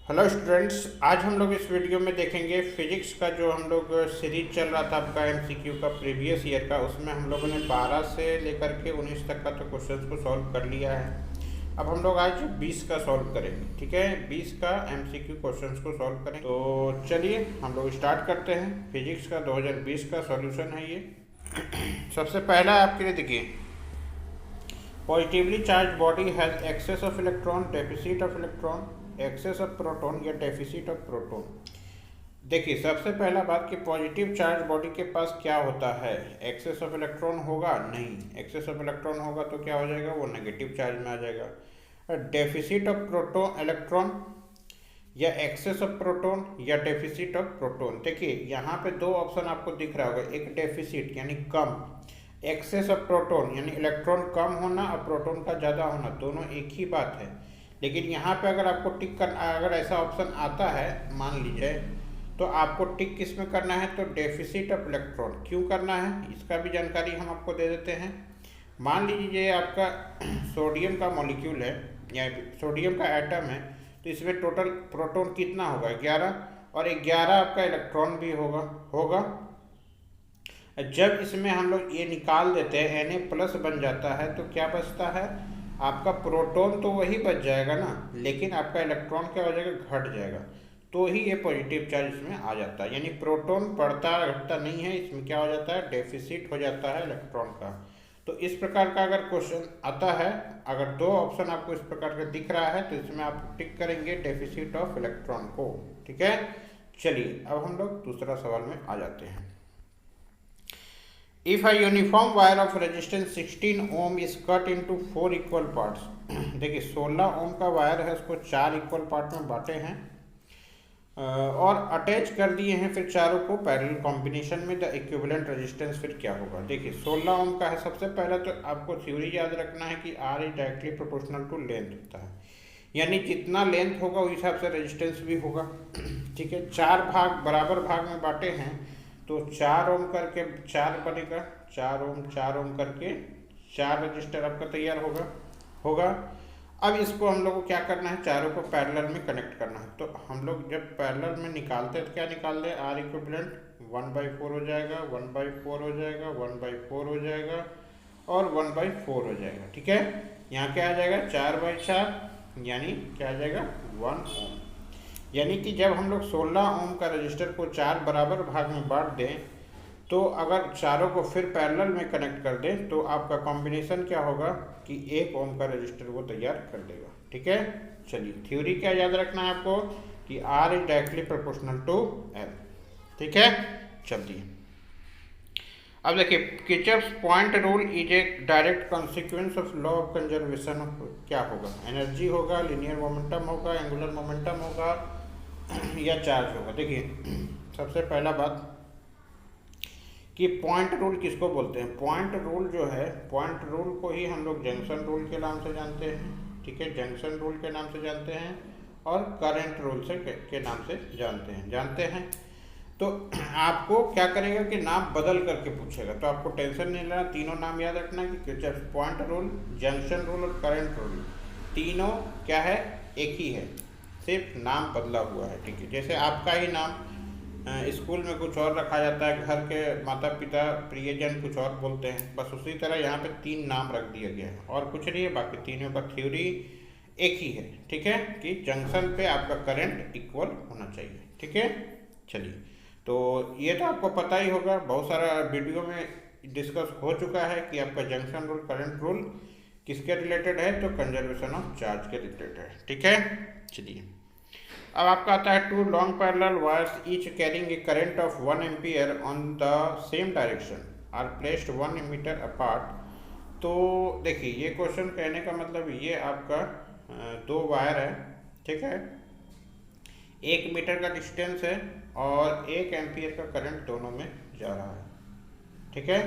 Hello students, आज हम लोग इस वीडियो में देखेंगे फिजिक्स का जो हम लोग सीरीज चल रहा था आपका एमसीक्यू का प्रीवियस ईयर का। उसमें हम लोगों ने 12 से लेकर के 19 तक का तो क्वेश्चंस को सॉल्व कर लिया है। अब हम लोग आज 20 का सॉल्व करेंगे। ठीक है, 20 का एमसीक्यू क्वेश्चंस को सॉल्व करेंगे। तो चलिए हम लोग स्टार्ट करते हैं। फिजिक्स का 2020 का सॉल्यूशन है ये। सबसे पहला आपके लिए देखिए, positively charge body has excess of electron, deficit of electron, excess of proton या डेफिसिट ऑफ प्रोटॉन। देखिए सबसे पहला बात कि पॉजिटिव चार्ज बॉडी के पास क्या होता है, एक्सेस ऑफ इलेक्ट्रॉन होगा? नहीं, एक्सेस ऑफ इलेक्ट्रॉन होगा तो क्या हो जाएगा, वो नेगेटिव चार्ज में आ जाएगा। डेफिसिट ऑफ प्रोटॉन इलेक्ट्रॉन या एक्सेस ऑफ प्रोटॉन या डेफिसिट ऑफ प्रोटॉन। देखिए यहाँ पे दो ऑप्शन आपको दिख रहा होगा, एक डेफिसिट यानी कम, एक्सेस ऑफ प्रोटॉन यानी इलेक्ट्रॉन कम होना और प्रोटॉन का ज़्यादा होना, दोनों एक ही बात है। लेकिन यहाँ पे अगर आपको टिक करना, अगर ऐसा ऑप्शन आता है मान लीजिए, तो आपको टिक किस में करना है, तो डेफिसिट ऑफ इलेक्ट्रॉन। क्यों करना है इसका भी जानकारी हम आपको दे देते हैं। मान लीजिए आपका सोडियम का मॉलिक्यूल है या सोडियम का एटम है, तो इसमें टोटल प्रोटॉन कितना होगा, 11, और 11 आपका इलेक्ट्रॉन भी होगा। जब इसमें हम लोग ये निकाल देते हैं, Na+ बन जाता है, तो क्या बचता है आपका प्रोटॉन, तो वही बच जाएगा ना, लेकिन आपका इलेक्ट्रॉन क्या हो जाएगा, घट जाएगा। तो ही ये पॉजिटिव चार्ज इसमें आ जाता है, यानी प्रोटॉन बढ़ता घटता नहीं है, इसमें क्या हो जाता है, डेफिसिट हो जाता है इलेक्ट्रॉन का। तो इस प्रकार का अगर क्वेश्चन आता है, अगर दो ऑप्शन आपको इस प्रकार का दिख रहा है, तो इसमें आप टिक करेंगे डेफिसिट ऑफ इलेक्ट्रॉन को। ठीक है, चलिए अब हम लोग दूसरा सवाल में आ जाते हैं। If a uniform wire of resistance 16 ohm is cut into 4 equal parts, देखिए 16 ओम का वायर है, उसको 4 इक्वल पार्ट में बांटे हैं और अटैच कर दिए हैं फिर चारों को पैरेलल कॉम्बिनेशन में। द इक्विवेलेंट रेजिस्टेंस फिर क्या होगा। देखिए 16 ओम का है। सबसे पहले तो आपको थ्योरी याद रखना है कि R is directly proportional to length होता है, यानी जितना लेंथ होगा उस हिसाब से रेजिस्टेंस भी होगा। ठीक है, 4 भाग बराबर भाग में बांटे हैं, तो 4 ओम करके 4 बनेगा, 4 ओम करके 4 रजिस्टर आपका तैयार होगा। अब इसको हम लोग को क्या करना है, चारों को पैरेलल में कनेक्ट करना है। तो हम लोग जब पैरेलल में निकालते हैं तो क्या निकालते हैं, R इक्विवेलेंट 1/4 हो जाएगा, 1/4 हो जाएगा, 1/4 हो जाएगा और 1/4 हो जाएगा। ठीक है, यहाँ क्या आ जाएगा, 4/4 यानी क्या आ जाएगा, 1 ओम। यानी कि जब हम लोग 16 ओम का रजिस्टर को 4 बराबर भाग में बांट दें, तो अगर चारों को फिर पैरेलल में कनेक्ट कर दें, तो आपका कॉम्बिनेशन क्या होगा कि 1 ओम का रजिस्टर वो तैयार कर देगा। ठीक है, चलिए थ्योरी क्या याद रखना है आपको कि R is directly proportional to L। ठीक है, चलिए अब देखिए, Kirchhoff's point rule is a direct consequence of law of conservation of, क्या होगा, एनर्जी होगा, लिनियर मोमेंटम होगा, एंगुलर मोमेंटम होगा या चार्ज होगा। देखिए सबसे पहला बात कि पॉइंट रूल किसको बोलते हैं। पॉइंट रूल जो है, पॉइंट रूल को ही हम लोग जंक्शन रूल के नाम से जानते हैं। ठीक है, जंक्शन रूल के नाम से जानते हैं और करंट रूल से के नाम से जानते हैं। तो आपको क्या करेगा कि नाम बदल करके पूछेगा, तो आपको टेंशन नहीं लेना, तीनों नाम याद रखना कि Kirchhoff's point rule, junction rule और करंट रूल, तीनों क्या है, एक ही है, सिर्फ नाम बदला हुआ है। ठीक है, जैसे आपका ही नाम स्कूल में कुछ और रखा जाता है, घर के माता पिता प्रियजन कुछ और बोलते हैं, बस उसी तरह यहाँ पे 3 नाम रख दिया गया है और कुछ नहीं है, बाकी तीनों का थ्योरी एक ही है। ठीक है, कि जंक्शन पे आपका करंट इक्वल होना चाहिए। ठीक है, चलिए तो ये तो आपको पता ही होगा, बहुत सारा वीडियो में डिस्कस हो चुका है कि आपका जंक्शन रूल, करंट रूल किसके रिलेटेड है, तो कंजर्वेशन ऑफ चार्ज के रिलेटेड है। ठीक है, चलिए अब आपका आता है, 2 long parallel wires each carrying a current of 1 ampere on the same direction are placed 1 metre apart. तो देखिए ये क्वेश्चन कहने का मतलब ये आपका 2 वायर है। ठीक है, 1 मीटर का डिस्टेंस है और 1 एम्पियर का करंट दोनों में जा रहा है। ठीक है,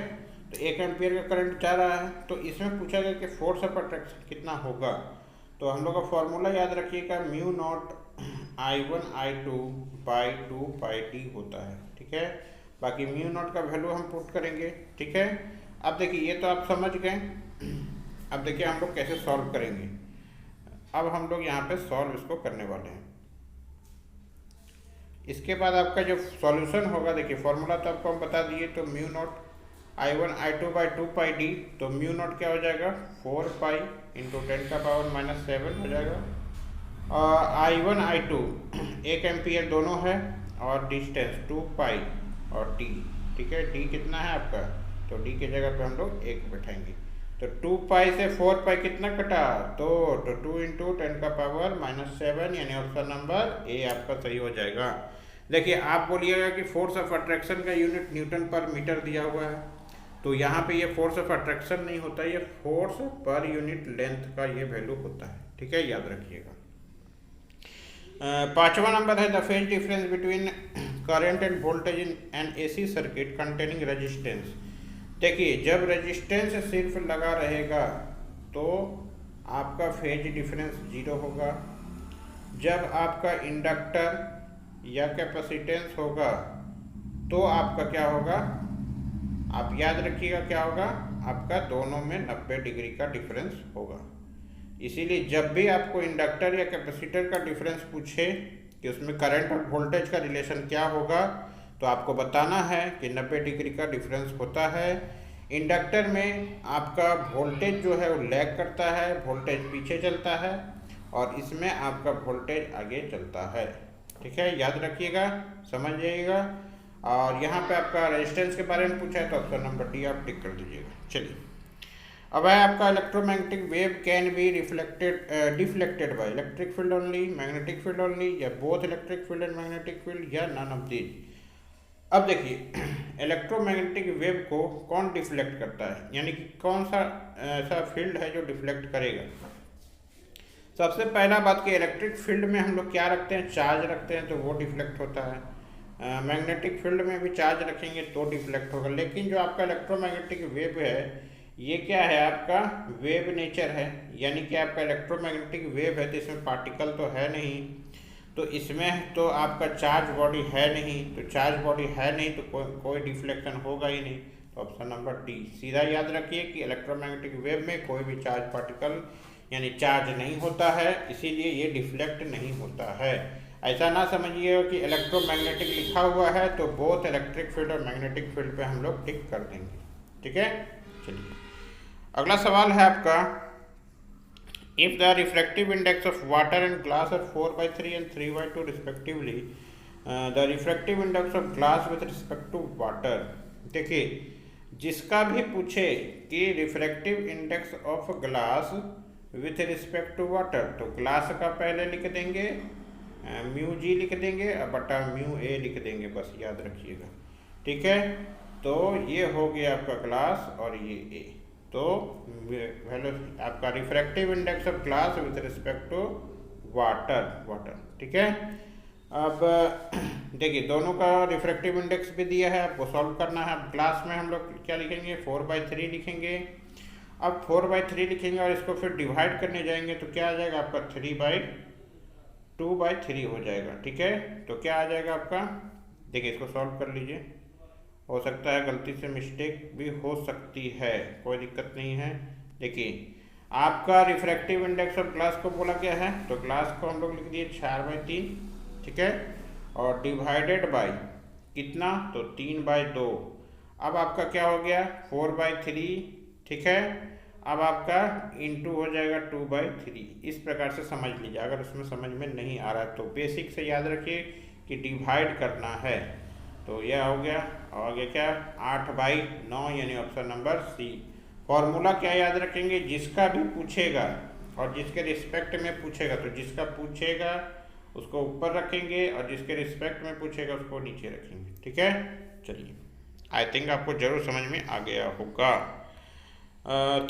तो 1 एम्पियर का करंट जा रहा है, तो इसमें पूछा गया कि फोर्स ऑफ अट्रैक्शन कितना होगा। तो हम लोग का फॉर्मूला याद रखिएगा, μ0 I1 I2 by 2 pi d होता है। ठीक है, बाकी μ0 का वैल्यू हम पुट करेंगे। ठीक है, अब देखिए ये तो आप समझ गए। अब देखिए हम लोग कैसे सॉल्व करेंगे। अब हम लोग यहाँ पे सॉल्व इसको करने वाले हैं। इसके बाद आपका जो सॉल्यूशन होगा, देखिए फॉर्मूला तो आपको हम बता दिए, तो mu naught I1 I2 by 2 pi D, तो म्यू नॉट क्या हो जाएगा 4 पाई इंटू 10⁻⁻7 हो जाएगा। I1 I2 1 एम्पियर दोनों है, और डिस्टेंस 2 पाई और टी, ठीक है। डी कितना है आपका, तो डी की जगह पे हम लोग 1 बैठाएंगे, तो 2 पाई से 4 पाई कितना कटा, तो 2 इंटू 10⁻⁻7, यानी ऑप्शन नंबर ए आपका सही हो जाएगा। देखिए आप बोलिएगा कि फोर्स ऑफ अट्रैक्शन का यूनिट न्यूटन पर मीटर दिया हुआ है, तो यहाँ पे ये फोर्स ऑफ अट्रैक्शन नहीं होता, ये फोर्स पर यूनिट लेंथ का ये वैल्यू होता है, ठीक है, याद रखिएगा। 5वां नंबर है the phase difference between current end voltage in an AC circuit containing resistance. देखिए जब रेजिस्टेंस सिर्फ लगा रहेगा तो आपका फेज डिफरेंस 0 होगा। जब आपका इंडक्टर या कैपेसिटेंस होगा तो आपका क्या होगा, आप याद रखिएगा क्या होगा, आपका दोनों में 90 डिग्री का डिफरेंस होगा। इसीलिए जब भी आपको इंडक्टर या कैपेसिटर का डिफरेंस पूछे कि उसमें करंट और वोल्टेज का रिलेशन क्या होगा, तो आपको बताना है कि 90 डिग्री का डिफरेंस होता है। इंडक्टर में आपका वोल्टेज जो है वो लैग करता है, वोल्टेज पीछे चलता है, और इसमें आपका वोल्टेज आगे चलता है, ठीक है, याद रखिएगा, समझ जाइएगा। और यहाँ पे आपका रेजिस्टेंस के बारे में पूछा है, तो ऑप्शन नंबर डी आप टिक कर दीजिएगा। चलिए अब है आपका electromagnetic wave can be deflected by electric field only, magnetic field only, या both electric field and magnetic field, या नन ऑफ दीज। अब देखिए इलेक्ट्रोमैग्नेटिक वेव को कौन डिफ्लेक्ट करता है, यानी कि कौन सा ऐसा फील्ड है जो डिफ्लेक्ट करेगा। सबसे पहला बात कि इलेक्ट्रिक फील्ड में हम लोग क्या रखते हैं, चार्ज रखते हैं, तो वो डिफ्लेक्ट होता है। मैग्नेटिक फील्ड में भी चार्ज रखेंगे तो डिफ्लेक्ट होगा। लेकिन जो आपका इलेक्ट्रोमैग्नेटिक वेव है ये क्या है, आपका वेव नेचर है, यानी कि आपका इलेक्ट्रोमैग्नेटिक वेव है तो इसमें पार्टिकल तो है नहीं, तो इसमें तो आपका चार्ज बॉडी है नहीं, तो चार्ज बॉडी है नहीं तो कोई डिफ्लेक्शन होगा ही नहीं। तो ऑप्शन नंबर डी सीधा याद रखिए कि इलेक्ट्रोमैग्नेटिक वेव में कोई भी चार्ज पार्टिकल यानी चार्ज नहीं होता है, इसीलिए ये डिफ्लेक्ट नहीं होता है। ऐसा ना समझिएगा कि इलेक्ट्रोमैग्नेटिक लिखा हुआ है तो बोथ इलेक्ट्रिक फील्ड और मैग्नेटिक फील्ड पे हम लोग टिक कर देंगे, ठीक है। चलिए अगला सवाल है आपका, if the refractive index of water and glass are 4/3 and 3/2 respectively, the refractive index of glass with respect to water. देखिए जिसका भी पूछे कि refractive index of glass with respect to water, तो ग्लास का पहले लिख देंगे म्यू जी लिख देंगे बटा म्यू ए लिख देंगे, बस याद रखिएगा, ठीक है। तो ये हो गया आपका ग्लास और ये ए, तो वैल्यू आपका refractive index of glass with respect to water, ठीक है। अब देखिए दोनों का रिफ्रैक्टिव इंडेक्स भी दिया है, आपको सॉल्व करना है। अब ग्लास में हम लोग क्या लिखेंगे, 4/3 लिखेंगे। अब 4/3 लिखेंगे और इसको फिर डिवाइड करने जाएंगे तो क्या आ जाएगा आपका 3/2/3 हो जाएगा, ठीक है। तो क्या आ जाएगा आपका, देखिए इसको सॉल्व कर लीजिए, हो सकता है गलती से मिस्टेक भी हो सकती है, कोई दिक्कत नहीं है। देखिए आपका रिफ्रैक्टिव इंडेक्स ऑफ ग्लास को बोला गया है, तो ग्लास को हम लोग लिख दिए 4/3, ठीक है, और डिवाइडेड बाय कितना, तो 3/2। अब आपका क्या हो गया 4/3, ठीक है। अब आपका इंटू हो जाएगा 2/3। इस प्रकार से समझ लीजिए, अगर उसमें समझ में नहीं आ रहा है तो बेसिक से याद रखिए कि डिवाइड करना है। तो यह हो गया, और आगे क्या 8/9, यानी ऑप्शन नंबर सी। फॉर्मूला क्या याद रखेंगे, जिसका भी पूछेगा और जिसके रिस्पेक्ट में पूछेगा, तो जिसका पूछेगा उसको ऊपर रखेंगे और जिसके रिस्पेक्ट में पूछेगा उसको नीचे रखेंगे, ठीक है। चलिए आई थिंक आपको जरूर समझ में आ गया होगा।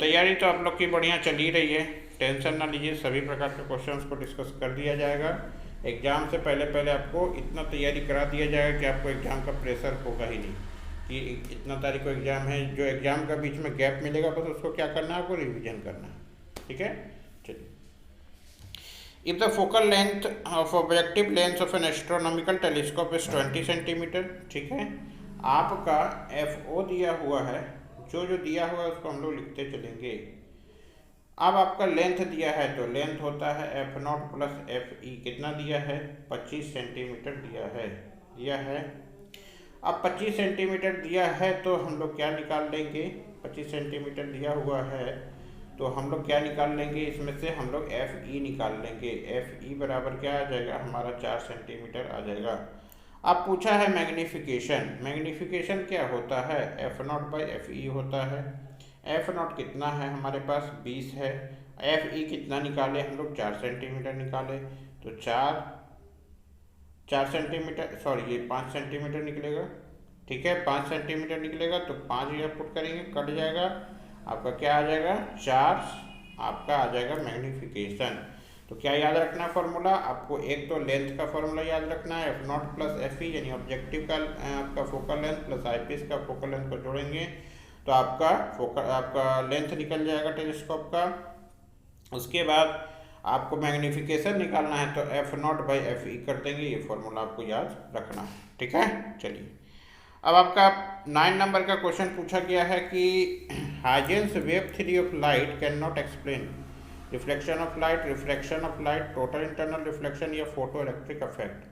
तैयारी तो आप लोग की बढ़िया चल ही रही है, टेंशन ना लीजिए, सभी प्रकार के क्वेश्चंस को डिस्कस कर दिया जाएगा। एग्ज़ाम से पहले आपको इतना तैयारी करा दिया जाएगा कि आपको एग्ज़ाम का प्रेशर होगा ही नहीं कि इतना तारीख को एग्ज़ाम है। जो एग्ज़ाम का बीच में गैप मिलेगा बस उसको क्या करना है, आपको रिविजन करना है, ठीक है। चलिए, if the focal length of objective length of N astronomical telescope is 20 centimetre, ठीक है। आपका FO दिया हुआ है, जो दिया हुआ है उसको हम लोग लिखते चलेंगे। अब आपका लेंथ दिया है तो लेंथ होता है F0 प्लस FE, कितना दिया है 25 सेंटीमीटर दिया है। अब 25 सेंटीमीटर दिया है तो हम लोग क्या निकाल लेंगे, 25 सेंटीमीटर दिया हुआ है तो हम लोग क्या निकाल लेंगे, इसमें से हम लोग FE निकाल लेंगे। FE बराबर क्या आ जाएगा हमारा 4 सेंटीमीटर आ जाएगा। अब पूछा है मैग्नीफिकेशन, मैग्नीफिकेशन क्या होता है F0 बाई FE होता है। F0 कितना है हमारे पास 20 है, FE कितना निकाले हम लोग 4 सेंटीमीटर निकाले, तो 4 सेंटीमीटर सॉरी ये 5 सेंटीमीटर निकलेगा, ठीक है 5 सेंटीमीटर निकलेगा तो 5 यहाँ पुट करेंगे कट जाएगा, आपका क्या आ जाएगा 4 आपका आ जाएगा मैग्नीफिकेशन। तो क्या याद रखना फॉर्मूला आपको, एक तो लेंथ का फॉर्मूला याद रखना है F0 प्लस FE यानी ऑब्जेक्टिव का आपका फोकल लेंथ प्लस आईपीस का फोकल लेंथ को जोड़ेंगे तो आपका लेंथ निकल जाएगा टेलीस्कोप का। उसके बाद आपको मैग्नीफिकेशन निकालना है तो F0 बाई FE कर देंगे, ये फॉर्मूला आपको याद रखना है, ठीक है। चलिए अब आपका 9 नंबर का क्वेश्चन पूछा गया है कि Huygens wave theory of light can not explain reflection of light, refraction of light, total internal reflection या फोटो इलेक्ट्रिक इफेक्ट।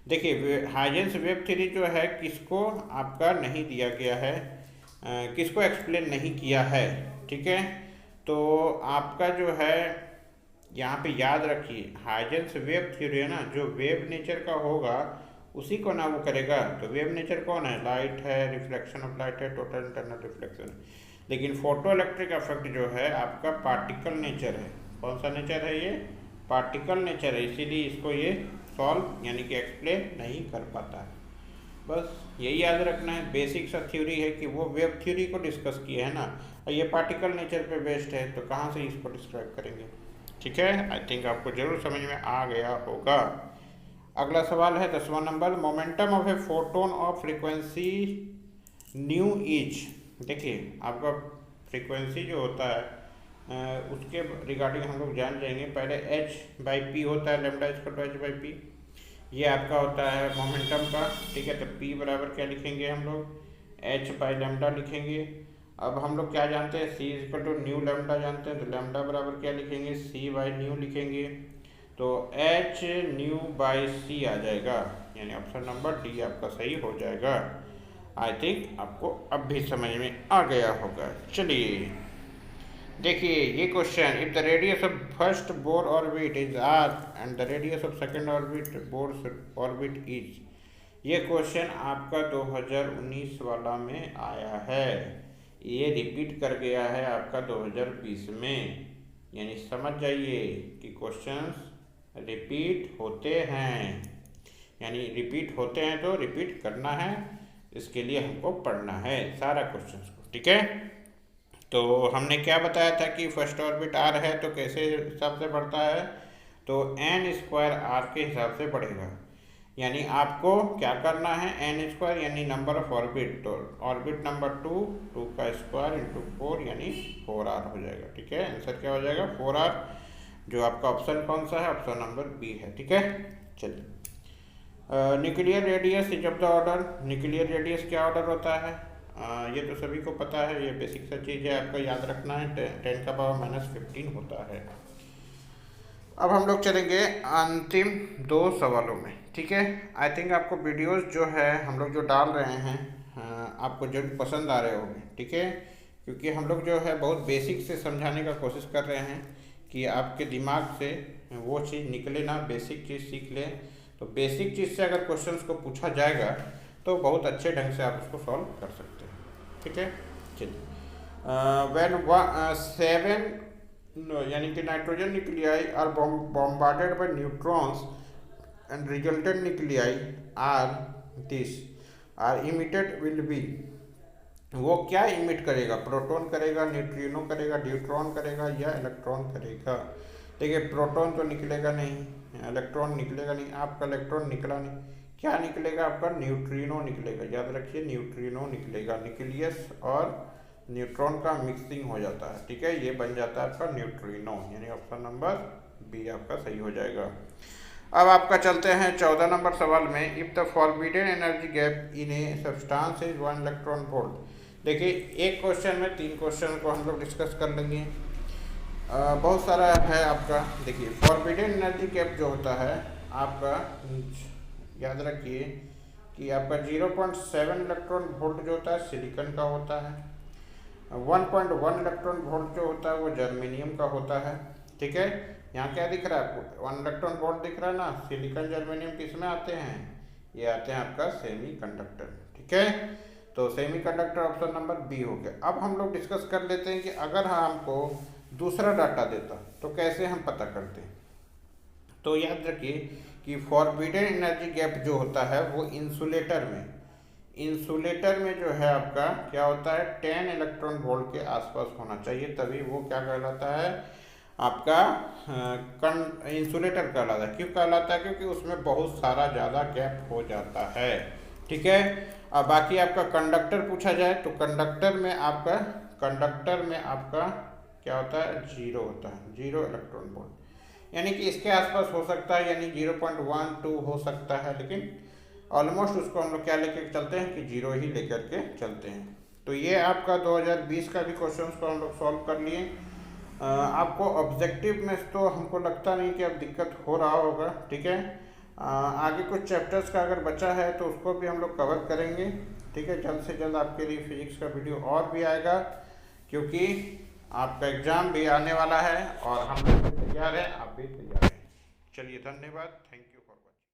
देखिए हाइजेंस वेव थ्योरी जो है किसको आपका नहीं दिया गया है, किसको एक्सप्लेन नहीं किया है, ठीक है। तो आपका जो है यहाँ पे याद रखिए हाइजेंस वेव थ्योरी है ना, जो वेव नेचर का होगा उसी को ना वो करेगा। तो वेव नेचर कौन है, लाइट है, रिफ्लेक्शन ऑफ लाइट है, टोटल इंटरनल रिफ्लेक्शन है। लेकिन फोटो इलेक्ट्रिक इफेक्ट जो है आपका पार्टिकल नेचर है। कौन सा नेचर है, ये पार्टिकल नेचर है, इसीलिए इसको ये सॉल्व यानी कि एक्सप्लेन नहीं कर पाता है। बस यही याद रखना है, बेसिक सा थ्योरी है कि वो वेव थ्योरी को डिस्कस किया है ना, और ये पार्टिकल नेचर पे बेस्ड है, तो कहाँ से इसको डिस्क्राइब करेंगे, ठीक है। आई थिंक आपको जरूर समझ में आ गया होगा। अगला सवाल है 10वां number, momentum of a photon of frequency nu is. देखिए आपका फ्रीक्वेंसी जो होता है उसके रिगार्डिंग हम लोग जान जाएंगे। पहले h/p होता है, लैम्डा इक्वल टू h/p, ये आपका होता है मोमेंटम का, ठीक है। तो p बराबर क्या लिखेंगे हम लोग h/λ लिखेंगे। अब हम लोग क्या जानते हैं, c equal to nu lambda जानते हैं, तो लैम्डा बराबर क्या लिखेंगे c/न्यू लिखेंगे। तो h न्यू बाई c आ जाएगा, यानी ऑप्शन नंबर डी आपका सही हो जाएगा। आई थिंक आपको अब भी समझ में आ गया होगा। चलिए देखिए ये question, if the radius of first Bohr orbit is r and the radius of second orbit Bohr orbit is, ये क्वेश्चन आपका 2019 वाला में आया है, ये रिपीट कर गया है आपका 2020 में। यानी समझ जाइए कि क्वेश्चंस रिपीट होते हैं, यानी रिपीट होते हैं तो रिपीट करना है, इसके लिए हमको पढ़ना है सारा क्वेश्चंस को, ठीक है। तो हमने क्या बताया था कि फर्स्ट ऑर्बिट r है तो कैसे हिसाब से बढ़ता है, तो n² r के हिसाब से बढ़ेगा। यानी आपको क्या करना है n² यानी नंबर ऑफ ऑर्बिट, तो ऑर्बिट नंबर 2 का स्क्वायर इंटू 4 यानी 4r हो जाएगा, ठीक है। आंसर क्या हो जाएगा 4r, जो आपका ऑप्शन कौन सा है, ऑप्शन नंबर बी है, ठीक है। चलिए nuclear radius is of the order, nuclear radius क्या ऑर्डर होता है, ये तो सभी को पता है, ये बेसिक सा चीज़ है, आपको याद रखना है, 10⁻⁻15 होता है। अब हम लोग चलेंगे अंतिम 2 सवालों में, ठीक है। आई थिंक आपको वीडियोस जो है हम लोग जो डाल रहे हैं आपको जरूर पसंद आ रहे होंगे, ठीक है, क्योंकि हम लोग जो है बहुत बेसिक से समझाने का कोशिश कर रहे हैं कि आपके दिमाग से वो चीज़ निकले ना, बेसिक चीज़ सीख लें। तो बेसिक चीज़ से अगर क्वेश्चंस को पूछा जाएगा तो बहुत अच्छे ढंग से आप उसको सॉल्व कर सकते हैं, ठीक है। चलिए व्हेन 7 यानी कि nitrogen nuclei are bombarded by neutrons and resultant nuclei are emitted will be, वो क्या इमिट करेगा, प्रोटॉन करेगा, न्यूट्रिनो करेगा, ड्यूट्रॉन करेगा या इलेक्ट्रॉन करेगा। देखिए प्रोटॉन तो निकलेगा नहीं, इलेक्ट्रॉन निकलेगा नहीं, आपका इलेक्ट्रॉन निकला नहीं, क्या निकलेगा आपका न्यूट्रिनो निकलेगा, याद रखिए न्यूट्रिनो निकलेगा, न्यूक्लियस और न्यूट्रॉन का मिक्सिंग हो जाता है, ठीक है, ये बन जाता है आपका न्यूट्रिनो, यानी ऑप्शन नंबर बी आपका सही हो जाएगा। अब आपका चलते हैं 14 नंबर सवाल में, if the forbidden energy gap in a substance is 1 electron volt. देखिए एक क्वेश्चन में 3 क्वेश्चन को हम लोग डिस्कस कर लेंगे। बहुत सारा है आपका। देखिए फॉरबिडन एनर्जी गैप जो होता है आपका, याद रखिए कि आपका 0.7 इलेक्ट्रॉन वोल्ट जो होता है सिलिकॉन का होता है, 1.1 इलेक्ट्रॉन वोल्ट जो होता है वो जर्मेनियम का होता है। ठीक है, यहाँ क्या दिख रहा है आपको, 1 इलेक्ट्रॉन वोल्ट दिख रहा है ना। सिलिकॉन जर्मेनियम किस में आते हैं, ये आते हैं आपका सेमीकंडक्टर। ठीक है, तो सेमीकंडक्टर ऑप्शन नंबर बी हो गया। अब हम लोग डिस्कस कर लेते हैं कि अगर हमको दूसरा डाटा देता तो कैसे हम पता करते हैं। तो याद रखिए कि फॉरबिडन एनर्जी गैप जो होता है वो इंसुलेटर में जो है आपका क्या होता है, 10 इलेक्ट्रॉन वोल्ट के आसपास होना चाहिए, तभी वो क्या कहलाता है आपका इंसुलेटर कहलाता है। क्यों कहलाता है, क्योंकि उसमें बहुत सारा ज़्यादा गैप हो जाता है। ठीक है, अब बाकी आपका कंडक्टर पूछा जाए तो कंडक्टर में आपका क्या होता है, जीरो होता है, 0 इलेक्ट्रॉन वोल्ट, यानी कि इसके आसपास हो सकता है, यानी 0.12 हो सकता है, लेकिन ऑलमोस्ट उसको हम लोग क्या लेकर चलते हैं कि 0 ही लेकर के चलते हैं। तो ये आपका 2020 का भी क्वेश्चन को हम लोग सॉल्व कर लिए। आपको ऑब्जेक्टिव में तो हमको लगता नहीं कि अब दिक्कत हो रहा होगा। ठीक है, आगे कुछ चैप्टर्स का अगर बचा है तो उसको भी हम लोग कवर करेंगे। ठीक है, जल्द से जल्द आपके लिए फिजिक्स का वीडियो और भी आएगा, क्योंकि आपका एग्ज़ाम भी आने वाला है और हम लोग भी तैयार हैं, आप भी तैयार हैं। चलिए, धन्यवाद, थैंक यू।